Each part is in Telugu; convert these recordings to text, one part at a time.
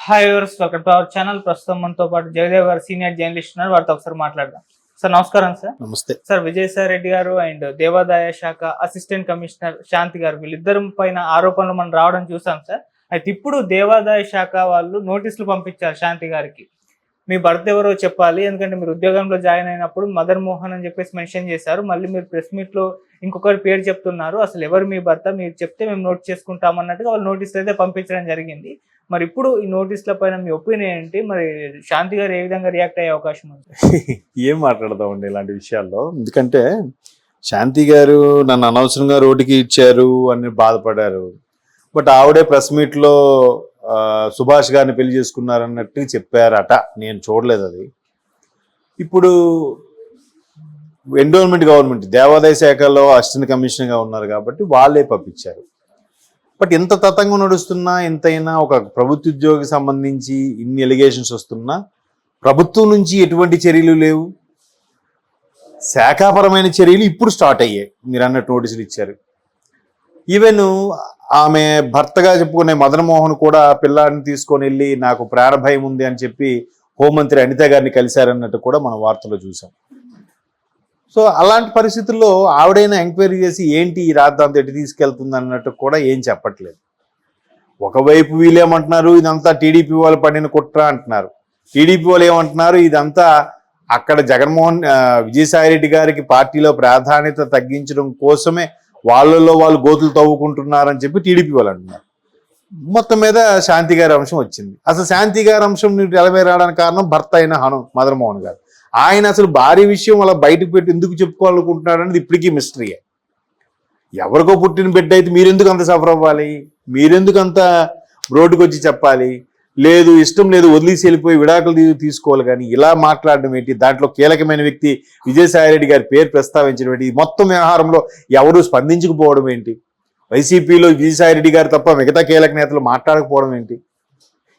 Hi viewers, welcome to our channel. ప్రస్తుతం మనతో పాటు జయదేవ్ గారు సీనియర్ జర్నలిస్ట్ ఉన్నారు. వారితో ఒకసారి మాట్లాడదాం. సార్ నమస్కారం. సార్ నమస్తే సార్, విజయసాయి రెడ్డి గారు అండ్ దేవాదాయ శాఖ అసిస్టెంట్ కమిషనర్ శాంతి గారు వీళ్ళిద్దరు పైన ఆరోపణలు మనం రావడం చూసాం సార్. అయితే ఇప్పుడు దేవాదాయ శాఖ వాళ్ళు నోటీసులు పంపించారు శాంతి గారికి. మీ భర్త ఎవరో చెప్పాలి, ఎందుకంటే మీరు ఉద్యోగంలో జాయిన్ అయినప్పుడు మదర్ మోహన్ అని చెప్పేసి మెన్షన్ చేశారు. మళ్ళీ మీరు ప్రెస్ మీట్ లో ఇంకొకరి పేరు చెప్తున్నారు. అసలు ఎవరు మీ భర్త, మీరు చెప్తే మేము నోట్ చేసుకుంటాం అన్నట్టుగా వాళ్ళు నోటీసులు అయితే పంపించడం జరిగింది. మరి ఇప్పుడు ఈ నోటీసుల పైన మీ ఒపీనియన్ ఏంటి? మరి శాంతి గారు ఏ విధంగా రియాక్ట్ అయ్యే అవకాశం ఉంది? ఏం మాట్లాడదామండి ఇలాంటి విషయాల్లో? ఎందుకంటే శాంతి గారు నన్ను అనవసరంగా రోడ్డుకి ఇచ్చారు అని బాధపడారు. బట్ ఆవిడే ప్రెస్ మీట్ లో సుభాష్ గారిని పెళ్లి చేసుకున్నారన్నట్టు చెప్పారట. నేను చూడలేదు అది. ఇప్పుడు ఎండోన్మెంట్ గవర్నమెంట్ దేవాదాయ శాఖలో అసిస్టెంట్ కమిషనర్గా ఉన్నారు కాబట్టి వాళ్ళే పంపించారు. బట్ ఎంత తతంగం నడుస్తున్నా, ఎంతైనా ఒక ప్రభుత్వ ఉద్యోగికి సంబంధించి ఇన్ని ఎలిగేషన్స్ వస్తున్నా ప్రభుత్వం నుంచి ఎటువంటి చర్యలు లేవు. శాఖాపరమైన చర్యలు ఇప్పుడు స్టార్ట్ అయ్యాయి. మీరు అన్నట్టు నోటీసులు ఇచ్చారు. ఈవెన్ ఆమె భర్తగా చెప్పుకునే మదన్ మోహన్ కూడా పిల్లాడిని తీసుకొని వెళ్ళి నాకు ప్రాణభయం ఉంది అని చెప్పి హోంమంత్రి అనిత గారిని కలిశారన్నట్టు కూడా మనం వార్తల్లో చూసాం. సో అలాంటి పరిస్థితుల్లో ఆవిడైనా ఎంక్వైరీ చేసి ఏంటి ఈ రాద్ధాంతం ఎటు తీసుకెళ్తుంది అన్నట్టు కూడా ఏం చెప్పట్లేదు. ఒకవైపు వీళ్ళేమంటున్నారు, ఇదంతా టీడీపీ వాళ్ళు పడిన కుట్ర అంటున్నారు. టీడీపీ వాళ్ళు ఏమంటున్నారు, ఇదంతా అక్కడ విజయసాయి రెడ్డి గారికి పార్టీలో ప్రాధాన్యత తగ్గించడం కోసమే వాళ్ళల్లో వాళ్ళు గోతులు తవ్వుకుంటున్నారని చెప్పి టీడీపీ వాళ్ళు అంటున్నారు. మొత్తం మీద శాంతి గారి అంశం వచ్చింది. అసలు శాంతి గారి అంశం ఎలవే రావడానికి కారణం భర్త అయిన మదన్ మోహన్ గారు. ఆయన అసలు భారీ విషయం అలా బయటకు పెట్టి ఎందుకు చెప్పుకోవాలనుకుంటున్నాడు అనేది ఇప్పటికీ మిస్టరీయే. ఎవరికో పుట్టిన బిడ్డ అయితే మీరెందుకు అంత సఫర్ అవ్వాలి? మీరెందుకు అంత రోడ్డుకు వచ్చి చెప్పాలి? లేదు, ఇష్టం లేదు, వదిలేసి వెళ్ళిపోయి విడాకులు తీసుకోవాలి. కానీ ఇలా మాట్లాడడం ఏంటి? దాంట్లో కీలకమైన వ్యక్తి విజయసాయి రెడ్డి గారి పేరు ప్రస్తావించడం ఏంటి? మొత్తం వ్యవహారంలో ఎవరు స్పందించకపోవడం ఏంటి? వైసీపీలో విజయసాయి రెడ్డి గారు తప్ప మిగతా కీలక నేతలు మాట్లాడకపోవడం ఏంటి?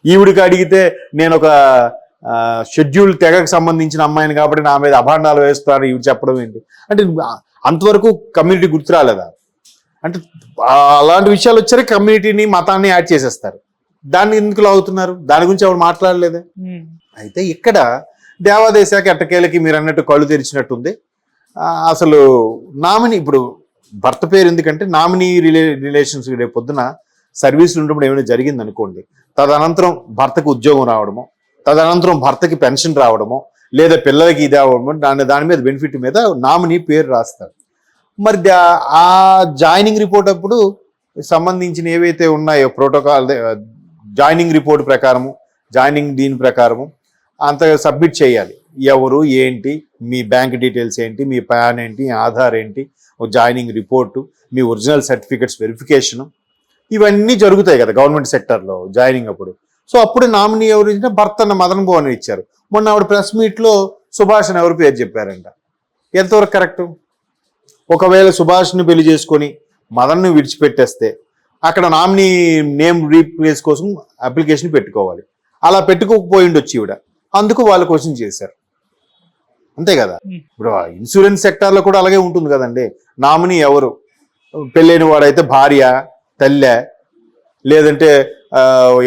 ఈవిడికి అడిగితే నేను ఒక షెడ్యూల్ తెగకు సంబంధించిన అమ్మాయిని కాబట్టి నా మీద అభాండాలు వేస్తారు ఈవిడ చెప్పడం ఏంటి? అంటే అంతవరకు కమ్యూనిటీ గుర్తు రాలేదా? అంటే అలాంటి విషయాలు వచ్చారు, కమ్యూనిటీని మతాన్ని యాడ్ చేసేస్తారు. దాన్ని ఎందుకు లాగుతున్నారు? దాని గురించి ఎవరు మాట్లాడలేదే. అయితే ఇక్కడ దేవాదాయ శాఖ ఎట్టకేలకి మీరు అన్నట్టు కళ్ళు తెరిచినట్టుంది. అసలు నామినీ ఇప్పుడు భర్త పేరు ఎందుకంటే నామినీ రిలేషన్స్ రేపు పొద్దున సర్వీసులు ఉన్నప్పుడు ఏమైనా జరిగింది అనుకోండి, తదనంతరం భర్తకు ఉద్యోగం రావడమో, తదనంతరం భర్తకి పెన్షన్ రావడమో, లేదా పిల్లలకి ఇది అవ్వడమో దాని మీద బెనిఫిట్ మీద నామినీ పేరు రాస్తారు. మరి ఆ జాయినింగ్ రిపోర్ట్ అప్పుడు సంబంధించిన ఏవైతే ఉన్నాయో ప్రోటోకాల్, జాయినింగ్ రిపోర్ట్ ప్రకారము, జాయినింగ్ దీని ప్రకారము అంత సబ్మిట్ చేయాలి. ఎవరు ఏంటి, మీ బ్యాంక్ డీటెయిల్స్ ఏంటి, మీ పాన్ ఏంటి, ఆధార్ ఏంటి, జాయినింగ్ రిపోర్టు, మీ ఒరిజినల్ సర్టిఫికెట్స్ వెరిఫికేషను, ఇవన్నీ జరుగుతాయి కదా గవర్నమెంట్ సెక్టర్లో జాయినింగ్ అప్పుడు. సో అప్పుడు నామినీ ఎవరు ఇచ్చినా భర్త మదన్ మోహన్ ఇచ్చారు. మొన్న ఆవిడ ప్రెస్ మీట్లో సుభాష్ అని ఎవరు పేరు చెప్పారంట. ఎంతవరకు కరెక్టు? ఒకవేళ సుభాష్ని పెళ్లి చేసుకొని మదన్ను విడిచిపెట్టేస్తే అక్కడ నామినీ నేమ్ రీప్లేస్ కోసం అప్లికేషన్ పెట్టుకోవాలి. అలా పెట్టుకోకపోయి ఉండొచ్చు ఈవిడ, అందుకు వాళ్ళు క్వశ్చన్ చేశారు. అంతే కదా. ఇప్పుడు ఇన్సూరెన్స్ సెక్టార్లో కూడా అలాగే ఉంటుంది కదండి. నామినీ ఎవరు, పెళ్ళైన వాడైతే భార్య, తల్లె, లేదంటే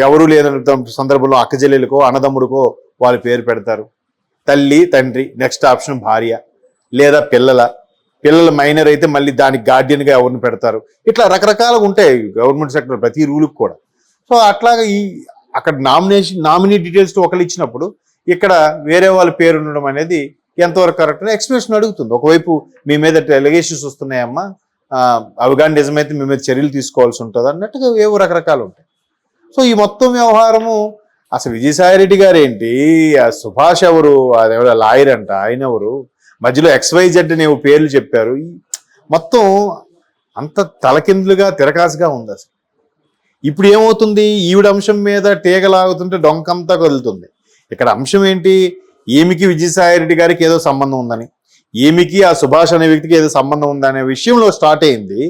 ఎవరు లేదంటే సందర్భంలో అక్కచెల్లెలకో అన్నదమ్ముడికో వాళ్ళ పేరు పెడతారు. తల్లి, తండ్రి, నెక్స్ట్ ఆప్షన్ భార్య, లేదా పిల్లల మైనర్ అయితే మళ్ళీ దానికి గార్డియన్గా ఎవరిని పెడతారు. ఇట్లా రకరకాలుగా ఉంటాయి గవర్నమెంట్ సెక్టర్ ప్రతి రూల్కి కూడా. సో అట్లాగా అక్కడ నామినీ డీటెయిల్స్ ఒకళ్ళు ఇచ్చినప్పుడు ఇక్కడ వేరే వాళ్ళ పేరు ఉండడం అనేది ఎంతవరకు కరెక్ట్ అని ఎక్స్ప్లెనేషన్ అడుగుతుంది. ఒకవైపు మీ మీద ఎలిగేషన్స్ వస్తున్నాయమ్మా, అవి కానీ నిజమైతే మీ మీద చర్యలు తీసుకోవాల్సి ఉంటుంది అన్నట్టుగా ఏవో రకరకాలు ఉంటాయి. సో ఈ మొత్తం వ్యవహారము అసలు విజయసాయి రెడ్డి గారు ఏంటి, ఆ సుభాష్ ఎవరు, అదేవిడ లాయర్ అంట, ఆయన ఎవరు, మధ్యలో XYZ అనే పేర్లు చెప్పారు. మొత్తం అంత తలకిందులుగా తిరకాసుగా ఉంది. అసలు ఇప్పుడు ఏమవుతుంది, ఈవిడ అంశం మీద తీగలాగుతుంటే డొంకంతా కదులుతుంది. ఇక్కడ అంశం ఏంటి, ఈమెకి విజయసాయి రెడ్డి గారికి ఏదో సంబంధం ఉందని, ఈమెకి ఆ సుభాష్ అనే వ్యక్తికి ఏదో సంబంధం ఉందనే విషయంలో స్టార్ట్ అయింది.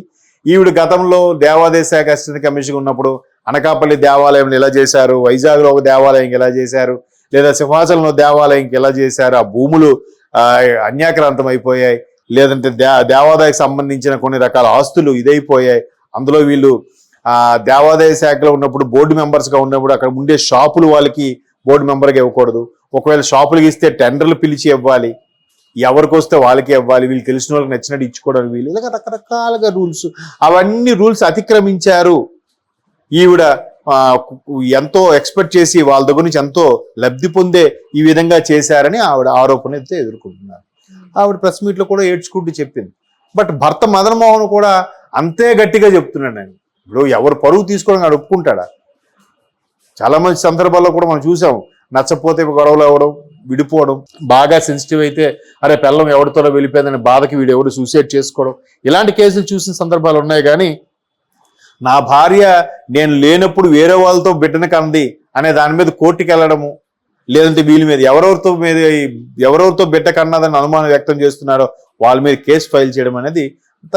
ఈవిడ గతంలో దేవాదాయ శాఖ అసిస్టెంట్ కమిషనర్ ఉన్నప్పుడు అనకాపల్లి దేవాలయంలో ఎలా చేశారు, వైజాగ్లో ఒక దేవాలయంకి ఎలా చేశారు, లేదా సింహాచలంలో దేవాలయంకి ఎలా చేశారు, ఆ భూములు అన్యాక్రాంతం అయిపోయాయి, లేదంటే దేవాదాయకు సంబంధించిన కొన్ని రకాల ఆస్తులు ఇదైపోయాయి, అందులో వీళ్ళు దేవాదాయ శాఖలో ఉన్నప్పుడు బోర్డు మెంబర్స్గా ఉన్నప్పుడు అక్కడ ఉండే షాపులు వాళ్ళకి బోర్డు మెంబర్గా ఇవ్వకూడదు. ఒకవేళ షాపులకి ఇస్తే టెండర్లు పిలిచి ఇవ్వాలి, ఎవరికి వస్తే వాళ్ళకి ఇవ్వాలి, వీళ్ళు తెలిసిన వాళ్ళకి నచ్చినట్టు ఇచ్చుకోవడం వీళ్ళు, ఇలాగ రకరకాలుగా రూల్స్, అవన్నీ రూల్స్ అతిక్రమించారు. ఈవిడ ఎంతో ఎక్స్పెక్ట్ చేసి వాళ్ళ దగ్గర నుంచి ఎంతో లబ్ధి పొందే ఈ విధంగా చేశారని ఆవిడ ఆరోపణ అయితే ఎదుర్కొంటున్నారు. ఆవిడ ప్రెస్ మీట్లో కూడా ఏడ్చుకుంటూ చెప్పింది. బట్ భర్త మదన్ మోహన్ కూడా అంతే గట్టిగా చెప్తున్నాడు. ఆయన ఇప్పుడు ఎవరు పరువు తీసుకోవడం ఆడు ఒప్పుకుంటాడా? చాలా మంది సందర్భాల్లో కూడా మనం చూసాం, నచ్చపోతే గొడవలు అవ్వడం, విడిపోవడం, బాగా సెన్సిటివ్ అయితే అరే పెళ్ళం ఎవరితోనో వెళ్ళిపోయిందని బాధకి వీడు ఎవడు సూసైడ్ చేసుకోవడం, ఇలాంటి కేసులు చూసిన సందర్భాలు ఉన్నాయి. కానీ నా భార్య నేను లేనప్పుడు వేరే వాళ్ళతో బిడ్డను కంది అనే దాని మీద కోర్టుకి వెళ్ళడము, లేదంటే వీళ్ళ మీద ఎవరెవరితో బిడ్డ కన్నదని అనుమానం వ్యక్తం చేస్తున్నారో వాళ్ళ మీద కేసు ఫైల్ చేయడం అనేది అంత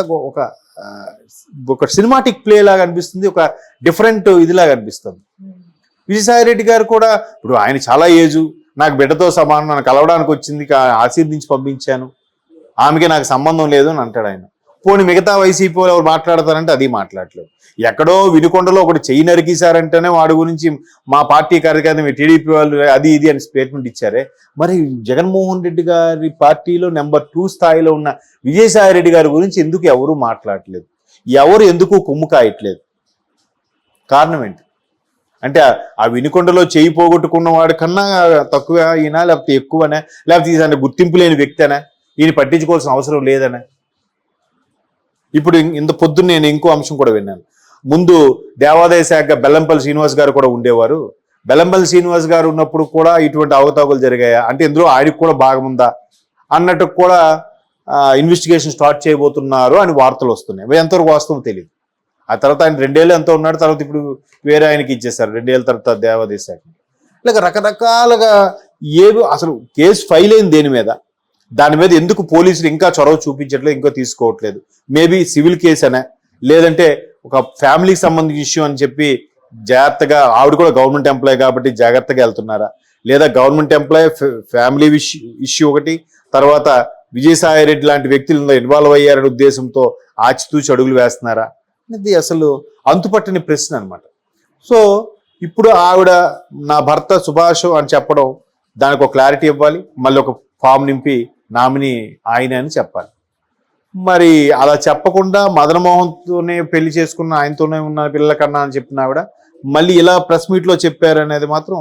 ఒక సినిమాటిక్ ప్లే లాగా అనిపిస్తుంది, ఒక డిఫరెంట్ ఇదిలాగా అనిపిస్తుంది. విజయసాయి రెడ్డి గారు కూడా ఇప్పుడు ఆయన చాలా ఏజు, నాకు బిడ్డతో సమానం, నన్ను కలవడానికి వచ్చింది, ఆశీర్దించి పంపించాను, ఆమెకి నాకు సంబంధం లేదు అని అంటాడు ఆయన. పోనీ మిగతా వైసీపీ వాళ్ళు ఎవరు మాట్లాడతారంటే అది మాట్లాడలేదు. ఎక్కడో వినుకొండలో ఒకటి చెయ్యి నరికేశారంటేనే వాడి గురించి మా పార్టీ కార్యకర్త మీ టీడీపీ వాళ్ళు అది ఇది అని స్టేట్మెంట్ ఇచ్చారే. మరి జగన్మోహన్ రెడ్డి గారి పార్టీలో నెంబర్ 2 స్థాయిలో ఉన్న విజయసాయి రెడ్డి గారి గురించి ఎందుకు ఎవరు మాట్లాడలేదు, ఎవరు ఎందుకు కొమ్ము కాయట్లేదు? కారణం ఏంటి? అంటే ఆ వినుకొండలో చేయి పోగొట్టుకున్న వాడి కన్నా తక్కువ ఈయన, లేకపోతే ఎక్కువనే, లేకపోతే ఈయన గుర్తింపు లేని వ్యక్తేనా, ఈయన పట్టించుకోవాల్సిన అవసరం లేదనే? ఇప్పుడు ఇంత పొద్దున్న నేను ఇంకో అంశం కూడా విన్నాను. ముందు దేవాదాయ శాఖ బెల్లంపల్లి శ్రీనివాస్ గారు కూడా ఉండేవారు. బెల్లంపల్లి శ్రీనివాస్ గారు ఉన్నప్పుడు కూడా ఇటువంటి అవకతవకలు జరిగాయా అంటే ఇందులో ఆయనకు కూడా భాగం ఉందా అన్నట్టు కూడా ఇన్వెస్టిగేషన్ స్టార్ట్ చేయబోతున్నారు అని వార్తలు వస్తున్నాయి. ఎంతవరకు వాస్తవం తెలియదు. ఆ తర్వాత ఆయన 2 ఏళ్ళు ఎంతో ఉన్నాడు, తర్వాత ఇప్పుడు వేరే ఆయనకి ఇచ్చేస్తారు 2 ఏళ్ళ తర్వాత దేవాదాయ శాఖ. ఇలాగ రకరకాలుగా ఏవి అసలు కేసు ఫైల్ అయింది దేని మీద, దాని మీద ఎందుకు పోలీసులు ఇంకా చొరవ చూపించట్లేదు, ఇంకా తీసుకోవట్లేదు? మేబీ సివిల్ కేసు అనే, లేదంటే ఒక ఫ్యామిలీకి సంబంధించిన ఇష్యూ అని చెప్పి జాగ్రత్తగా, ఆవిడ కూడా గవర్నమెంట్ ఎంప్లాయ్ కాబట్టి జాగ్రత్తగా వెళ్తున్నారా, లేదా గవర్నమెంట్ ఎంప్లాయ్ ఫ్యామిలీ ఇష్యూ ఒకటి, తర్వాత విజయసాయి రెడ్డి లాంటి వ్యక్తులు ఇన్వాల్వ్ అయ్యారనే ఉద్దేశంతో ఆచితూచి అడుగులు వేస్తున్నారా అనేది అసలు అంతుపట్టని ప్రశ్న అనమాట. సో ఇప్పుడు ఆవిడ నా భర్త సుభాష్ అని చెప్పడం, దానికి ఒక క్లారిటీ ఇవ్వాలి, మళ్ళీ ఒక ఫామ్ నింపి నామినీ ఆయన అని చెప్పాలి. మరి అలా చెప్పకుండా మదన్ మోహన్తోనే పెళ్లి చేసుకున్న, ఆయనతోనే ఉన్న పిల్లల కన్నా అని చెప్పిన ఆవిడ మళ్ళీ ఇలా ప్రెస్ మీట్లో చెప్పారనేది మాత్రం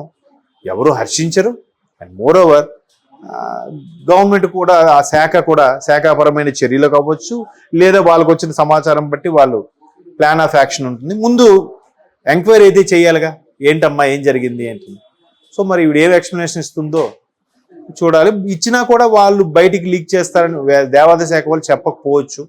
ఎవరు హర్షించరు. అండ్ మోర్ ఓవర్ గవర్నమెంట్ కూడా ఆ శాఖ కూడా శాఖాపరమైన చర్యలు కావచ్చు, లేదా వాళ్ళకు వచ్చిన సమాచారం బట్టి వాళ్ళు ప్లాన్ ఆఫ్ యాక్షన్ ఉంటుంది. ముందు ఎంక్వైరీ అయితే చేయాలిగా, ఏంటమ్మా ఏం జరిగింది ఏంటి. సో మరి ఇవిడ ఏం ఎక్స్ప్లెనేషన్ ఇస్తుందో చూడాలి. ఇచ్చినా కూడా వాళ్ళు బయటికి లీక్ చేస్తారని దేవాదాయ శాఖ వాళ్ళు చెప్పకపోవచ్చు.